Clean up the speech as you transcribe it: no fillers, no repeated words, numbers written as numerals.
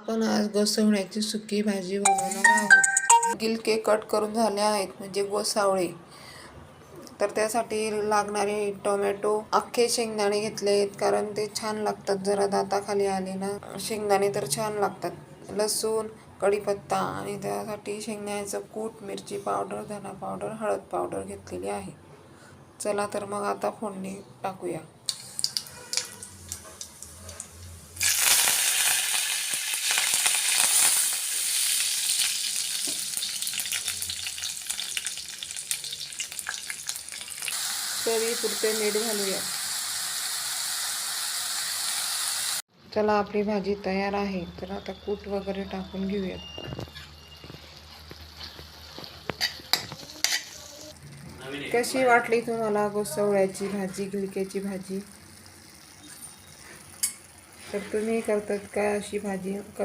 आपण आज गोसावळ्याची सुकी भाजी बनवणार आहोत. गिलके कट करून झाले आहेत म्हणजे गोसावळे. तर त्यासाठी लागणारे टोमॅटो, अख्खे शेंगदाणे घेतले आहेत कारण ते छान लागतात. जरा दाताखाली आले ना शेंगदाणे तर छान लागतात. लसूण, कढीपत्ता आणि त्यासाठी शेंगदाण्याचं कूट, मिरची पावडर, धना पावडर, हळद पावडर घेतलेली आहे. चला तर मग आता फोडणी टाकूया. चवीपुरते मीठ घालूया. चला आपली भाजी तयार आहे. तर आता कूट वगैरे टाकून घेऊयात. कशी वाटली तुम्हाला गोसावळ्याची भाजी, गिलक्याची भाजी? तर तुम्ही करतात का अशी भाजी?